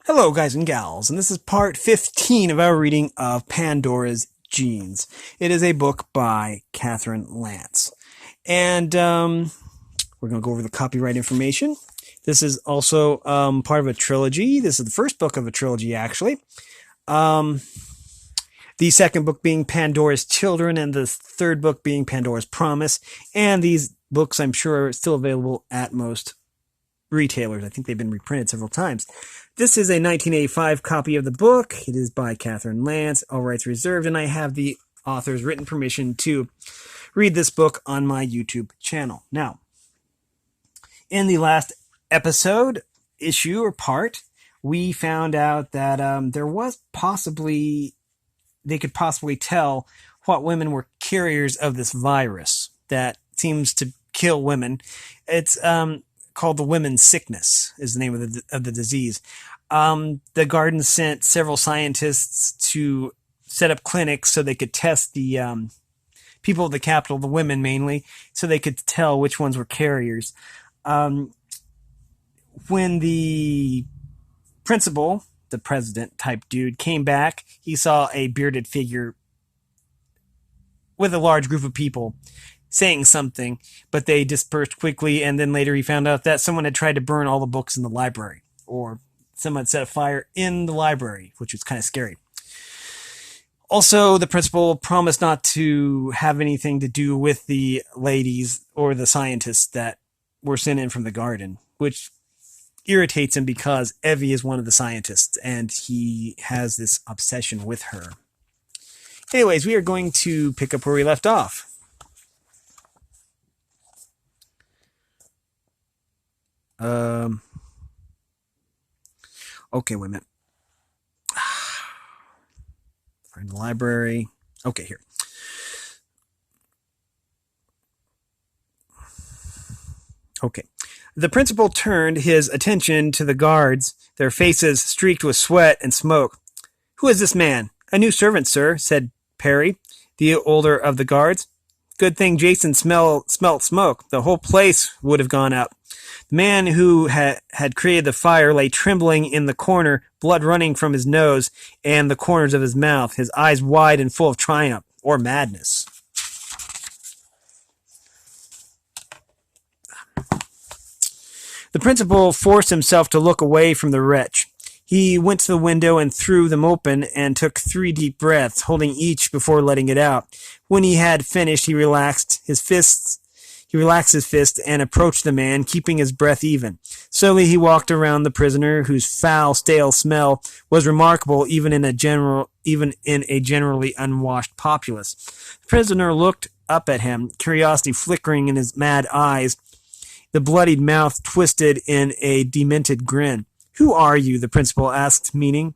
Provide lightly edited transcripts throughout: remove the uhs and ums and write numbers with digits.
Hello, guys and gals, and this is part 15 of our reading of Pandora's Genes. It is a book by Kathryn Lance. And we're going to go over the copyright information. This is also part of a trilogy. This is the first book of a trilogy, actually. The second book being Pandora's Children, and the third book being Pandora's Promise. And these books, I'm sure, are still available at most retailers. I think they've been reprinted several times. This is a 1985 copy of the book. It is by Kathryn Lance, all rights reserved, and I have the author's written permission to read this book on my YouTube channel. Now, in the last episode, issue, or part, we found out that there was they could possibly tell what women were carriers of this virus that seems to kill women. It's called the women's sickness is the name of the disease. The garden sent several scientists to set up clinics so they could test the people of the capital, the women mainly, so they could tell which ones were carriers. When the principal, the president type dude, came back, he saw a bearded figure with a large group of people saying something, but they dispersed quickly, and then later he found out that someone had tried to burn all the books in the library, or someone set a fire in the library, which was kind of scary. Also, the principal promised not to have anything to do with the ladies or the scientists that were sent in from the garden, which irritates him because Evie is one of the scientists, and he has this obsession with her. Anyways, we are going to pick up where we left off. Okay, wait a minute. Find the library. Okay, here. Okay. The principal turned his attention to the guards, their faces streaked with sweat and smoke. "Who is this man?" "A new servant, sir," said Perry, the older of the guards. "Good thing Jason smelt smoke. The whole place would have gone up." The man who had created the fire lay trembling in the corner, blood running from his nose and the corners of his mouth, his eyes wide and full of triumph or madness. The principal forced himself to look away from the wretch. He went to the window and threw them open and took 3 deep breaths, holding each before letting it out. When he had finished, he relaxed his fist and approached the man, keeping his breath even. Slowly he walked around the prisoner, whose foul, stale smell was remarkable even in a generally unwashed populace. The prisoner looked up at him, curiosity flickering in his mad eyes, the bloodied mouth twisted in a demented grin. "Who are you?" the principal asked, meaning,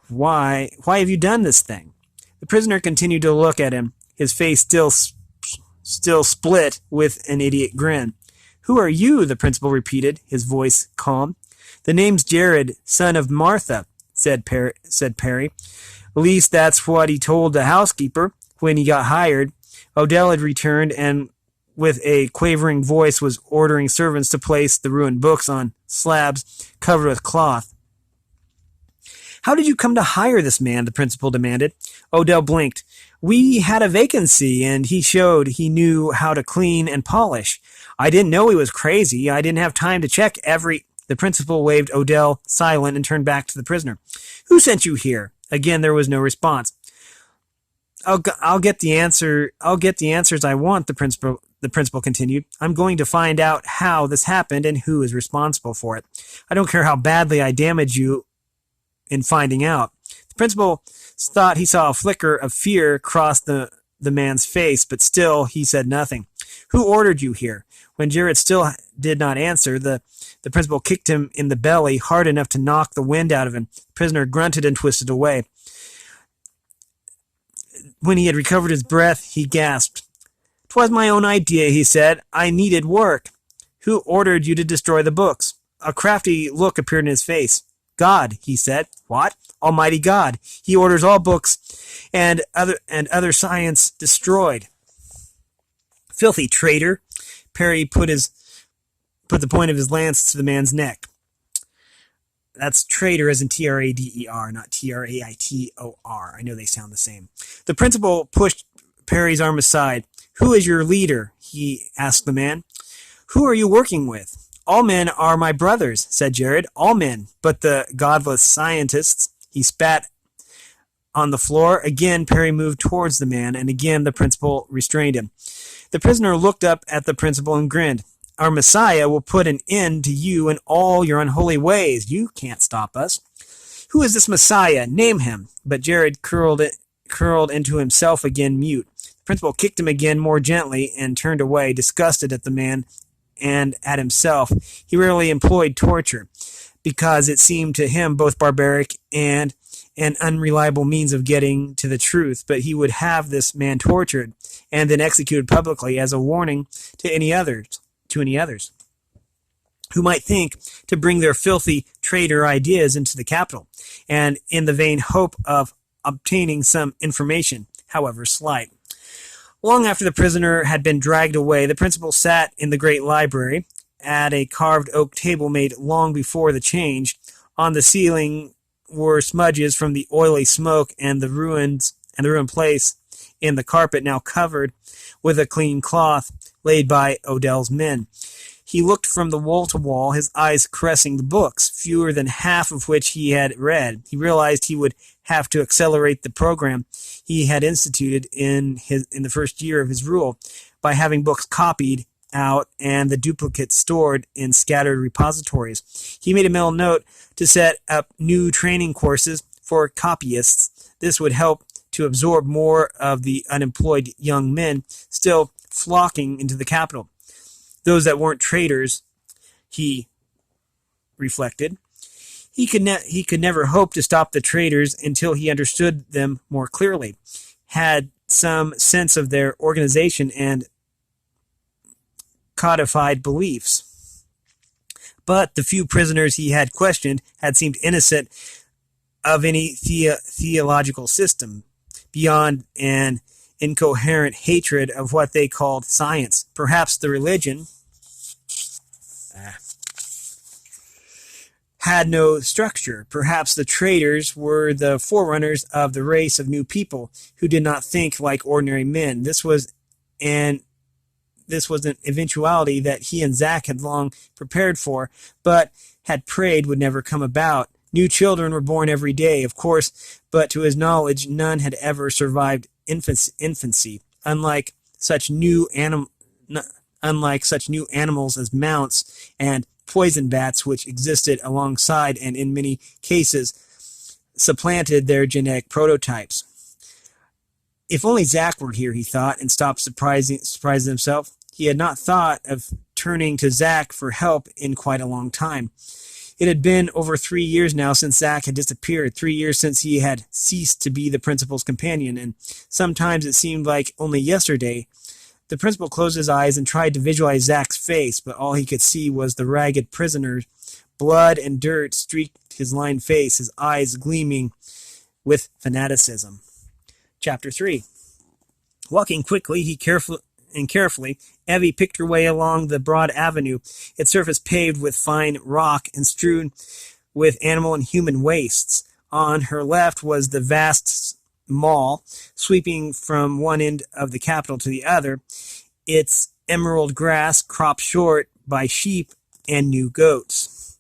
why have you done this thing? The prisoner continued to look at him, his face still split with an idiot grin. "Who are you?" the principal repeated, his voice calm. "The name's Jared, son of Martha," said Perry. "At least that's what he told the housekeeper when he got hired." Odell had returned and with a quavering voice was ordering servants to place the ruined books on slabs covered with cloth. "How did you come to hire this man?" the principal demanded. Odell blinked. "We had a vacancy, and he showed he knew how to clean and polish. I didn't know he was crazy. I didn't have time to check every—" The principal waved Odell silent and turned back to the prisoner. "Who sent you here?" Again, there was no response. I'll get the answers I want," the principal continued. "I'm going to find out how this happened and who is responsible for it. I don't care how badly I damage you in finding out." The principal thought he saw a flicker of fear cross the man's face, but still he said nothing. "Who ordered you here?" When Jared still did not answer, the principal kicked him in the belly hard enough to knock the wind out of him. The prisoner grunted and twisted away. When he had recovered his breath, he gasped. "'Twas my own idea," he said. "I needed work." "Who ordered you to destroy the books?" A crafty look appeared in his face. "God," he said. "What?" "Almighty God. He orders all books and other science destroyed." "Filthy traitor." Perry put the point of his lance to the man's neck. That's trader as in Trader, not Traitor. I know they sound the same. The principal pushed Perry's arm aside. Who is your leader? He asked the man. Who are you working with? All men are my brothers, said Jared. All men, but the godless scientists. He spat on the floor. Again, Perry moved towards the man, and again the principal restrained him. The prisoner looked up at the principal and grinned. Our Messiah will put an end to you and all your unholy ways. You can't stop us. Who is this Messiah? Name him. But Jared curled into himself again, mute. The principal kicked him again more gently and turned away, disgusted at the man and at himself. He rarely employed torture, because it seemed to him both barbaric and an unreliable means of getting to the truth, but he would have this man tortured and then executed publicly as a warning to any others who might think to bring their filthy traitor ideas into the capital, and in the vain hope of obtaining some information, however slight. Long after the prisoner had been dragged away, the principal sat in the great library at a carved oak table made long before the change. On the ceiling were smudges from the oily smoke, and the ruined place in the carpet now covered with a clean cloth laid by Odell's men. He looked from the wall to wall, his eyes caressing the books, fewer than half of which he had read. He realized he would have to accelerate the program he had instituted in the first year of his rule by having books copied out and the duplicates stored in scattered repositories. He made a mental note to set up new training courses for copyists. This would help to absorb more of the unemployed young men still flocking into the capital. Those that weren't traitors, he reflected. He could never hope to stop the traitors until he understood them more clearly, had some sense of their organization and codified beliefs. But the few prisoners he had questioned had seemed innocent of any theological system, beyond an incoherent hatred of what they called science. Perhaps the religion had no structure. Perhaps the traitors were the forerunners of the race of new people who did not think like ordinary men. This was an eventuality that he and Zach had long prepared for, but had prayed would never come about. New children were born every day, of course, but to his knowledge, none had ever survived infancy. Unlike such new animals as mounts and poison bats, which existed alongside and in many cases supplanted their genetic prototypes. If only Zach were here, he thought, and stopped surprising himself. He had not thought of turning to Zach for help in quite a long time. It had been over 3 years now since Zach had disappeared, 3 years since he had ceased to be the principal's companion, and sometimes it seemed like only yesterday. The principal closed his eyes and tried to visualize Zach's face, but all he could see was the ragged prisoner. Blood and dirt streaked his lined face, his eyes gleaming with fanaticism. Chapter 3. Walking quickly, carefully, Evie picked her way along the broad avenue, its surface paved with fine rock and strewn with animal and human wastes. On her left was the vast mall, sweeping from one end of the capital to the other, its emerald grass cropped short by sheep and new goats.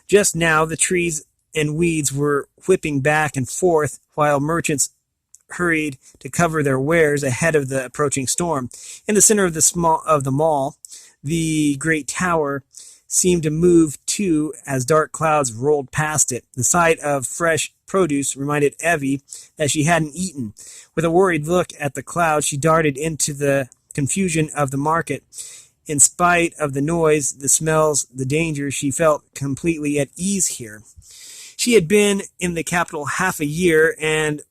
Just now the trees and weeds were whipping back and forth while merchants hurried to cover their wares ahead of the approaching storm. In the center of the mall, the great tower seemed to move too as dark clouds rolled past it. The sight of fresh produce reminded Evie that she hadn't eaten. With a worried look at the clouds, she darted into the confusion of the market. In spite of the noise, the smells, the danger, she felt completely at ease here. She had been in the capital half a year and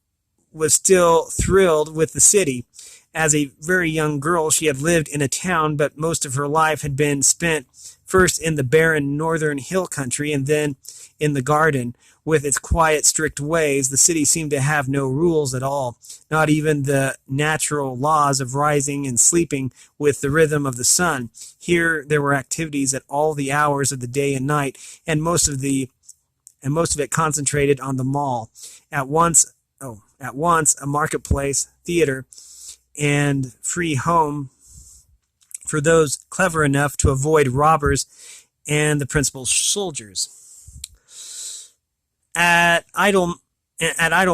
was still thrilled with the city. As a very young girl, she had lived in a town, but most of her life had been spent first in the barren northern hill country and then in the garden. With its quiet, strict ways, the city seemed to have no rules at all, not even the natural laws of rising and sleeping with the rhythm of the sun. Here there were activities at all the hours of the day and night, and most of the and most of it concentrated on the mall. At once a marketplace, theater, and free home for those clever enough to avoid robbers and the principal's soldiers. At idle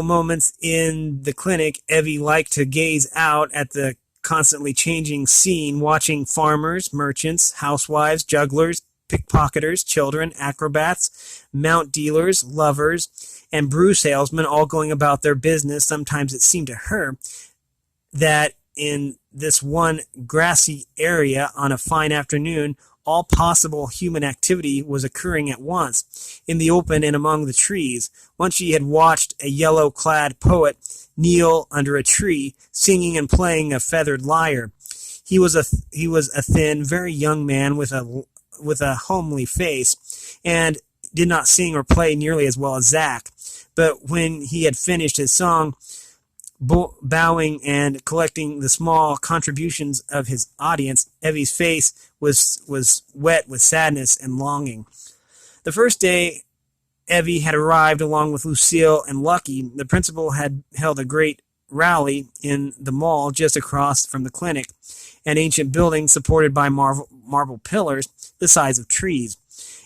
moments in the clinic, Evie liked to gaze out at the constantly changing scene, watching farmers, merchants, housewives, jugglers, pickpocketers, children, acrobats, mount dealers, lovers, and brew salesmen all going about their business. Sometimes it seemed to her that in this one grassy area on a fine afternoon, all possible human activity was occurring at once, in the open and among the trees. Once she had watched a yellow-clad poet kneel under a tree, singing and playing a feathered lyre. He was a thin, very young man with a homely face, and did not sing or play nearly as well as Zach. But when he had finished his song, bowing and collecting the small contributions of his audience, Evie's face was wet with sadness and longing. The first day Evie had arrived along with Lucille and Lucky, the principal had held a great rally in the mall just across from the clinic, an ancient building supported by marble pillars the size of trees,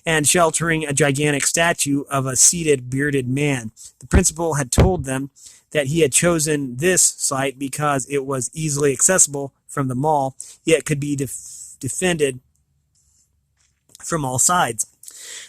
and sheltering a gigantic statue of a seated, bearded man. The principal had told them that he had chosen this site because it was easily accessible from the mall, yet could be defended from all sides.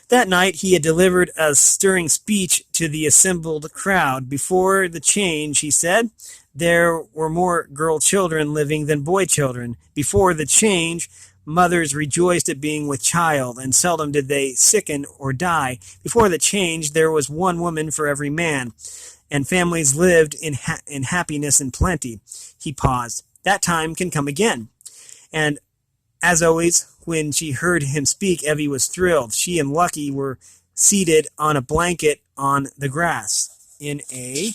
That night he had delivered a stirring speech to the assembled crowd. Before the change, he said, there were more girl children living than boy children. Before the change, mothers rejoiced at being with child, and seldom did they sicken or die. Before the change, there was one woman for every man, and families lived in happiness and plenty. He paused. That time can come again. And as always, when she heard him speak, Evie was thrilled. She and Lucky were seated on a blanket on the grass. In a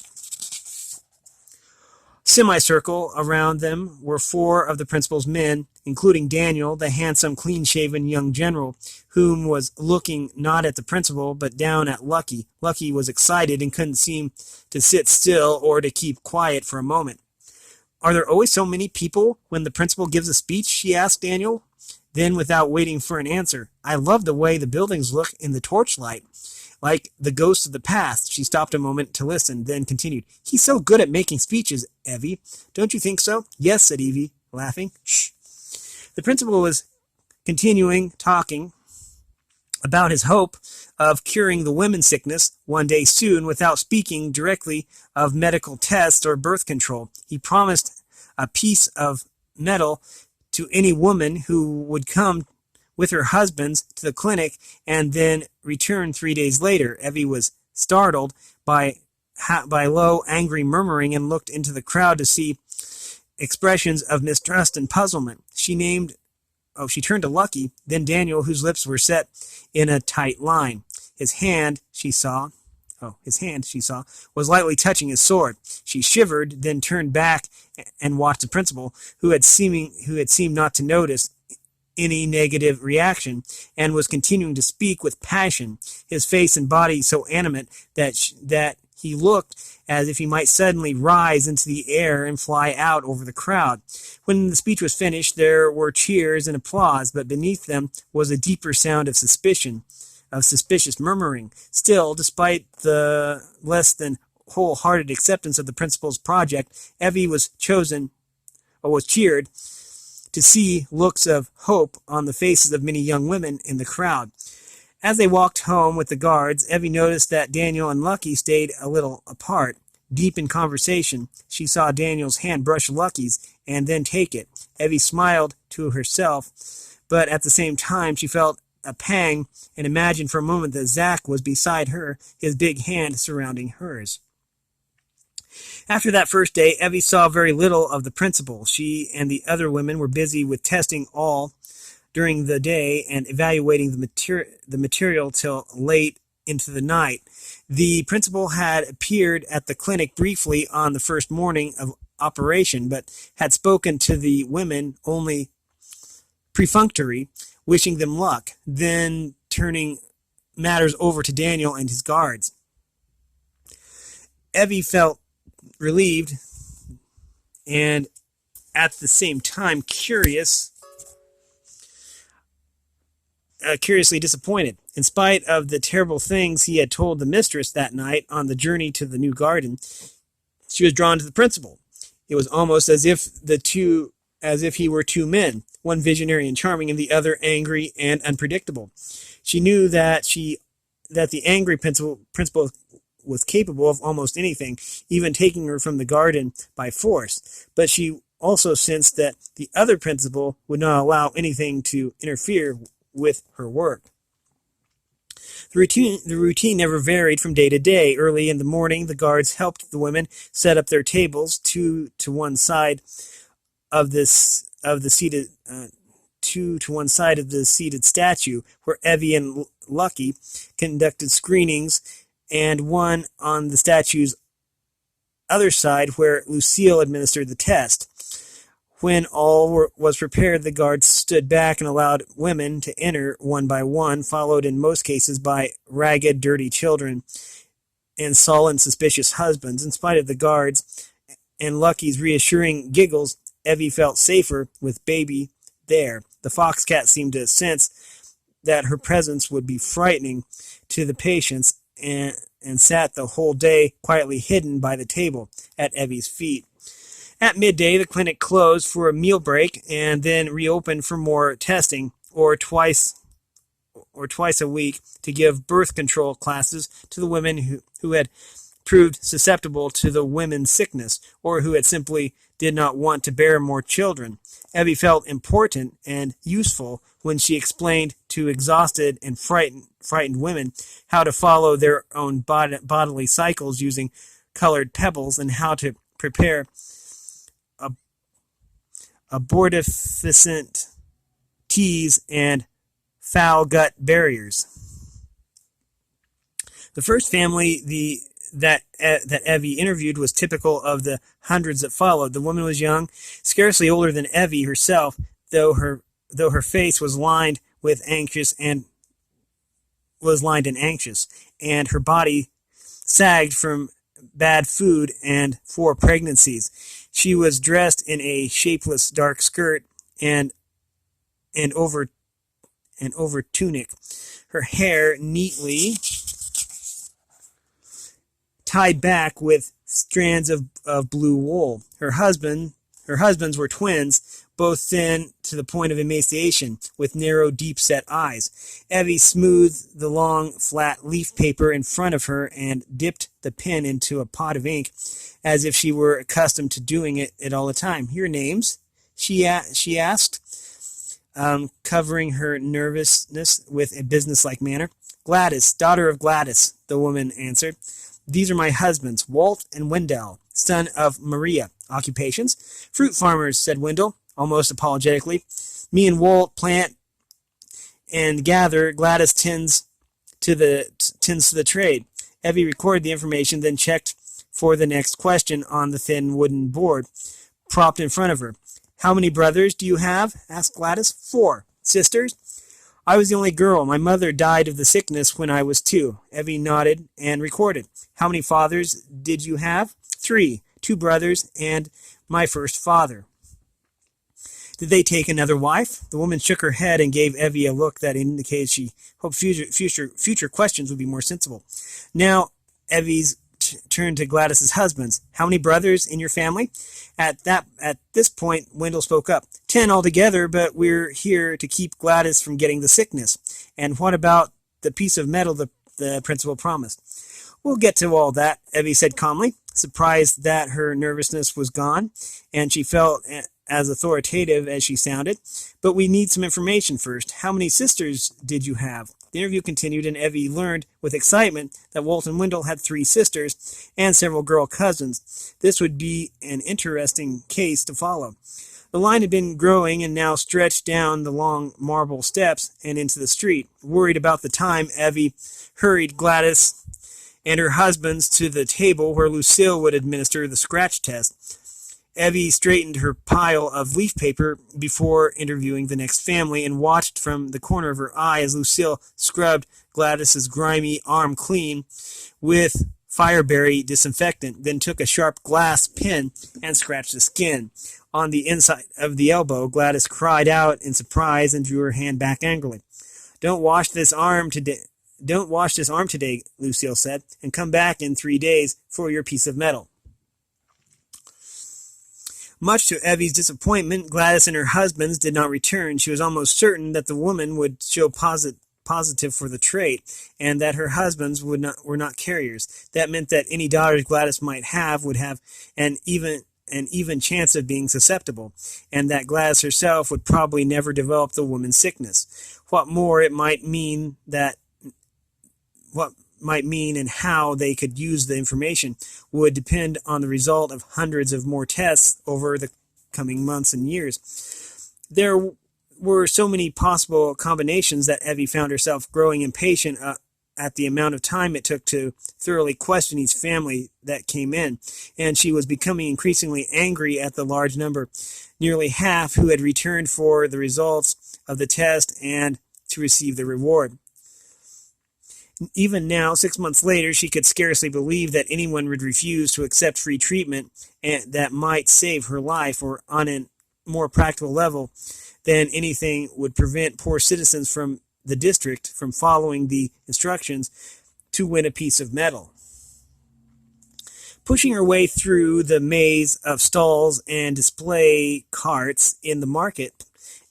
semicircle around them were four of the principal's men, including Daniel, the handsome, clean-shaven young general, whom was looking not at the principal, but down at Lucky. Lucky was excited and couldn't seem to sit still or to keep quiet for a moment. Are there always so many people when the principal gives a speech? She asked Daniel. Then, without waiting for an answer, I love the way the buildings look in the torchlight, like the ghosts of the past. She stopped a moment to listen, then continued. He's so good at making speeches, Evie. Don't you think so? Yes, said Evie, laughing. Shh. The principal was continuing talking about his hope of curing the women's sickness one day soon without speaking directly of medical tests or birth control. He promised a piece of metal to any woman who would come with her husbands to the clinic and then return 3 days later. Evie was startled by low, angry murmuring and looked into the crowd to see expressions of mistrust and puzzlement. She turned to Lucky, then Daniel, whose lips were set in a tight line. His hand, she saw, was lightly touching his sword. She shivered, then turned back and watched the principal, who had seemed not to notice any negative reaction, and was continuing to speak with passion, his face and body so animate that he looked as if he might suddenly rise into the air and fly out over the crowd. When the speech was finished, there were cheers and applause, but beneath them was a deeper sound of suspicious murmuring. Still, despite the less than wholehearted acceptance of the principal's project, Evie was cheered to see looks of hope on the faces of many young women in the crowd. As they walked home with the guards, Evie noticed that Daniel and Lucky stayed a little apart. Deep in conversation, she saw Daniel's hand brush Lucky's and then take it. Evie smiled to herself, but at the same time she felt a pang and imagined for a moment that Zach was beside her, his big hand surrounding hers. After that first day, Evie saw very little of the principal. She and the other women were busy with testing all during the day and evaluating the material till late into the night. The principal had appeared at the clinic briefly on the first morning of operation, but had spoken to the women only perfunctory, wishing them luck. Then, turning matters over to Daniel and his guards. Evie felt relieved and at the same time curiously disappointed. In spite of the terrible things he had told the mistress that night on the journey to the new garden, she was drawn to the principal. It was almost as if he were two men, one visionary and charming and the other angry and unpredictable. She knew that the angry principal was capable of almost anything, even taking her from the garden by force. But she also sensed that the other principal would not allow anything to interfere with her work. The routine never varied from day to day. Early in the morning, the guards helped the women set up their tables two to one side of the seated statue, where Evie and Lucky conducted screenings, and one on the statue's other side, where Lucille administered the test. When all was prepared, the guards stood back and allowed women to enter one by one, followed in most cases by ragged, dirty children and sullen, suspicious husbands. In spite of the guards and Lucky's reassuring giggles, Evie felt safer with Baby there. The foxcat seemed to sense that her presence would be frightening to the patients and sat the whole day quietly hidden by the table at Evie's feet. At midday, the clinic closed for a meal break and then reopened for more testing, or twice a week, to give birth control classes to the women who had proved susceptible to the women's sickness, or who had simply did not want to bear more children. Evie felt important and useful when she explained to exhausted and frightened women how to follow their own bodily cycles using colored pebbles, and how to prepare abortifacient teas and foul gut barriers. The first family that Evie interviewed was typical of the hundreds that followed. The woman was young, scarcely older than Evie herself, though her face was lined and anxious, and her body sagged from bad food and 4 pregnancies. She was dressed in a shapeless dark skirt and over tunic, her hair neatly tied back with strands of blue wool. Her husbands were twins, both thin to the point of emaciation, with narrow, deep-set eyes. Evie smoothed the long, flat leaf paper in front of her and dipped the pen into a pot of ink, as if she were accustomed to doing it all the time. "Your names?" she asked, covering her nervousness with a businesslike manner. "Gladys, daughter of Gladys," the woman answered. "These are my husbands, Walt and Wendell, son of Maria." "Occupations?" "Fruit farmers," said Wendell, almost apologetically. "Me and Walt plant and gather. Gladys tends to the trade." Evie recorded the information, then checked for the next question on the thin wooden board propped in front of her. "How many brothers do you have?" asked Gladys. "4. "Sisters?" "I was the only girl. My mother died of the sickness when I was 2. Evie nodded and recorded. "How many fathers did you have?" 3. 2 brothers and my first father." "Did they take another wife?" The woman shook her head and gave Evie a look that indicated she hoped future questions would be more sensible. Now Evie's turned to Gladys's husbands. "How many brothers in your family?" At this point, Wendell spoke up. 10 altogether, but we're here to keep Gladys from getting the sickness." "And what about the piece of metal the principal promised?" "We'll get to all that," Evie said calmly, surprised that her nervousness was gone, and she felt as authoritative as she sounded. "But we need some information first. How many sisters did you have?" The interview continued, and Evie learned with excitement that Walt and Wendell had 3 sisters and several girl cousins. This would be an interesting case to follow. The line had been growing and now stretched down the long marble steps and into the street. Worried about the time, Evie hurried Gladys and her husbands to the table where Lucille would administer the scratch test. Evie straightened her pile of leaf paper before interviewing the next family and watched from the corner of her eye as Lucille scrubbed Gladys's grimy arm clean with fireberry disinfectant, then took a sharp glass pin and scratched the skin. On the inside of the elbow, Gladys cried out in surprise and drew her hand back angrily. Don't wash this arm today, Lucille said, and come back in 3 days for your piece of metal. Much to Evie's disappointment, Gladys and her husbands did not return. She was almost certain that the woman would show positive for the trait, and that her husbands were not carriers. That meant that any daughters Gladys might have would have an even chance of being susceptible, and that Gladys herself would probably never develop the woman's sickness. What might mean and how they could use the information would depend on the result of hundreds of more tests over the coming months and years. There were so many possible combinations that Evie found herself growing impatient at the amount of time it took to thoroughly question each family that came in, and she was becoming increasingly angry at the large number, nearly half, who had returned for the results of the test and to receive the reward. Even now, 6 months later, she could scarcely believe that anyone would refuse to accept free treatment that might save her life, or on a more practical level than anything would prevent poor citizens from the district from following the instructions to win a piece of metal. Pushing her way through the maze of stalls and display carts in the market,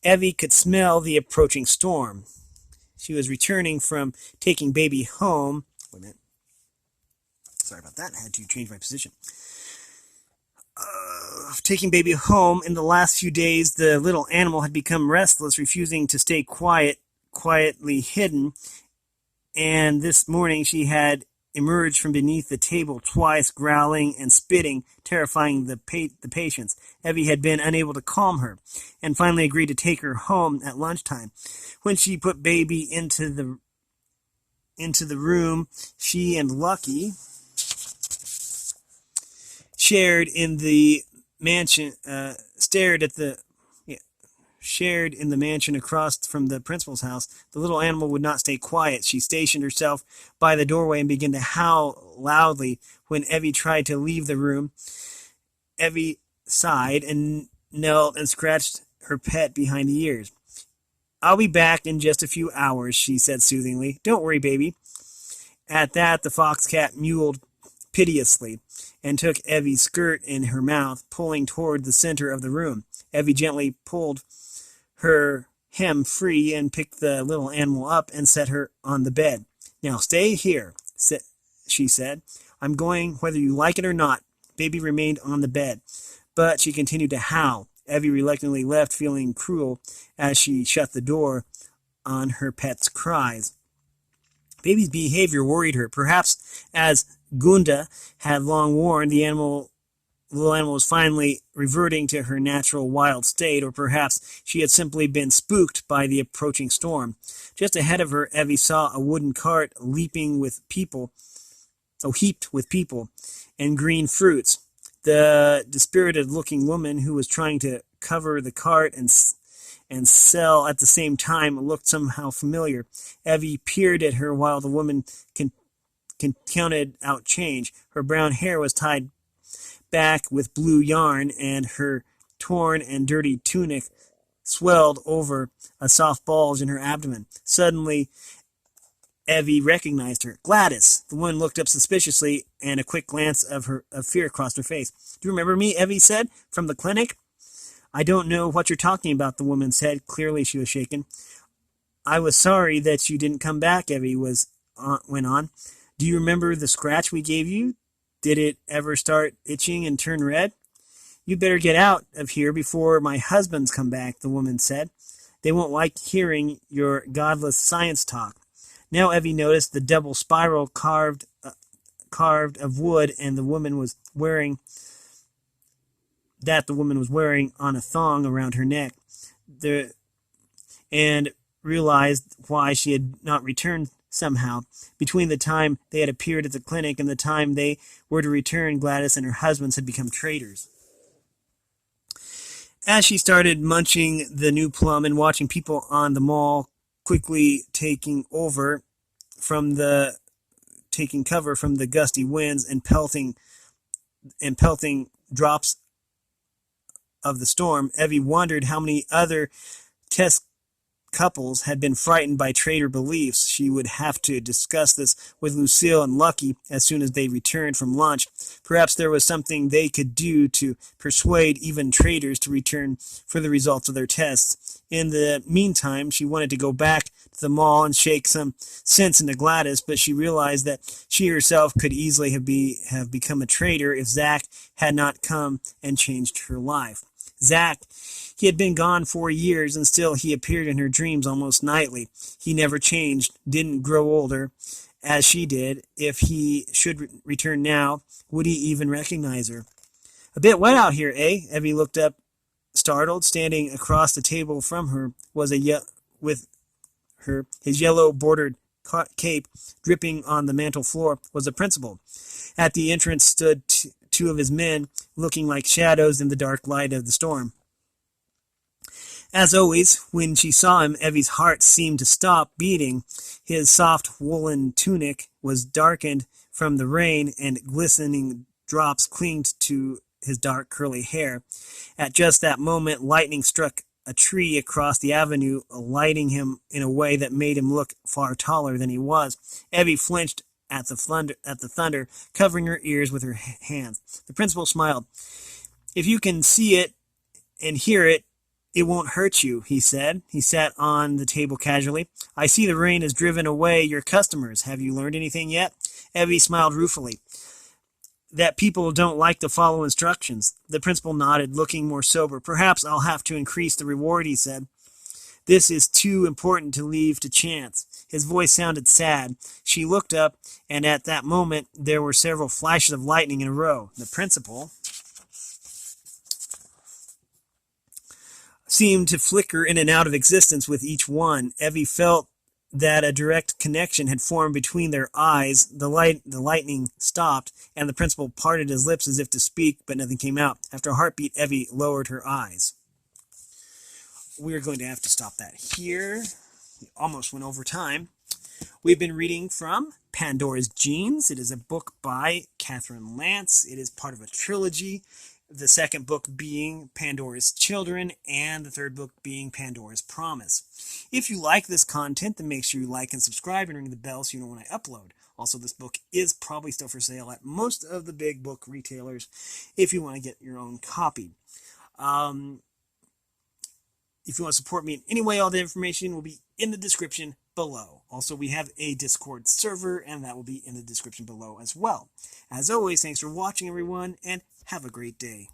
Evie could smell the approaching storm. She was returning from taking baby home. Wait a minute. Sorry about that. I had to change my position. Taking baby home. In the last few days, the little animal had become restless, refusing to stay quietly hidden. And this morning she had emerged from beneath the table twice, growling and spitting, terrifying the patients. Evie had been unable to calm her, and finally agreed to take her home at lunchtime. When she put baby into the room, she and Lucky shared in the mansion across from the principal's house. The little animal would not stay quiet. She stationed herself by the doorway and began to howl loudly. When Evie tried to leave the room, Evie sighed and knelt and scratched her pet behind the ears. I'll be back in just a few hours, she said soothingly. Don't worry, baby. At that, the fox cat mewed piteously and took Evie's skirt in her mouth, pulling toward the center of the room. Evie gently pulled her hem free and picked the little animal up and set her on the bed. Now stay here, she said. I'm going whether you like it or not. Baby remained on the bed, but she continued to howl. Evie reluctantly left, feeling cruel as she shut the door on her pet's cries. Baby's behavior worried her. Perhaps, as Gunda had long warned, the little animal was finally reverting to her natural wild state, or perhaps she had simply been spooked by the approaching storm. Just ahead of her, Evie saw a wooden cart heaped with people and green fruits. The dispirited-looking woman who was trying to cover the cart and sell at the same time looked somehow familiar. Evie peered at her while the woman counted out change. Her brown hair was tied back with blue yarn, and her torn and dirty tunic swelled over a soft bulge in her abdomen. Suddenly, Evie recognized her. Gladys! The woman looked up suspiciously, and a quick glance of fear crossed her face. Do you remember me? Evie said. From the clinic? I don't know what you're talking about, the woman said. Clearly she was shaken. I was sorry that you didn't come back, Evie went on. Do you remember the scratch we gave you? Did it ever start itching and turn red? You better get out of here before my husbands come back, the woman said. They won't like hearing your godless science talk. Now Evie noticed the double spiral carved of wood and the woman was wearing on a thong around her neck, and realized why she had not returned somehow. Between the time they had appeared at the clinic and the time they were to return, Gladys and her husbands had become traitors. As she started munching the new plum and watching people on the mall quickly taking cover from the gusty winds and pelting drops of the storm, Evie wondered how many other test couples had been frightened by traitor beliefs. She would have to discuss this with Lucille and Lucky as soon as they returned from lunch. Perhaps there was something they could do to persuade even traitors to return for the results of their tests. In the meantime, she wanted to go back to the mall and shake some sense into Gladys, but she realized that she herself could easily have become a traitor if Zach had not come and changed her life. Zach, he had been gone 4 years, and still he appeared in her dreams almost nightly. He never changed, didn't grow older, as she did. If he should return now, would he even recognize her? A bit wet out here, eh? Evie looked up, startled. Standing across the table from her was his yellow-bordered cape dripping on the mantel floor, was the principal. At the entrance stood two of his men, looking like shadows in the dark light of the storm. As always, when she saw him, Evie's heart seemed to stop beating. His soft woolen tunic was darkened from the rain, and glistening drops clinged to his dark curly hair. At just that moment, lightning struck a tree across the avenue, lighting him in a way that made him look far taller than he was. Evie flinched at the thunder, covering her ears with her hands. The principal smiled. "If you can see it and hear it, it won't hurt you," he said. He sat on the table casually. "I see the rain has driven away your customers. Have you learned anything yet?" Evie smiled ruefully. "That people don't like to follow instructions." The principal nodded, looking more sober. "Perhaps I'll have to increase the reward," he said. "This is too important to leave to chance." His voice sounded sad. She looked up, and at that moment there were several flashes of lightning in a row. The principal seemed to flicker in and out of existence with each one. Evie felt that a direct connection had formed between their eyes. The lightning stopped, and the principal parted his lips as if to speak, but nothing came out. After a heartbeat, Evie lowered her eyes. We're going to have to stop that here. We almost went over time. We've been reading from Pandora's Genes. It is a book by Kathryn Lance. It is part of a trilogy. The second book being Pandora's Children, and the third book being Pandora's Promise. If you like this content, then make sure you like and subscribe and ring the bell so you know when I upload. Also, this book is probably still for sale at most of the big book retailers if you want to get your own copy. If you want to support me in any way, all the information will be in the description below. Also, we have a Discord server, and that will be in the description below as well. As always, thanks for watching, everyone, and have a great day.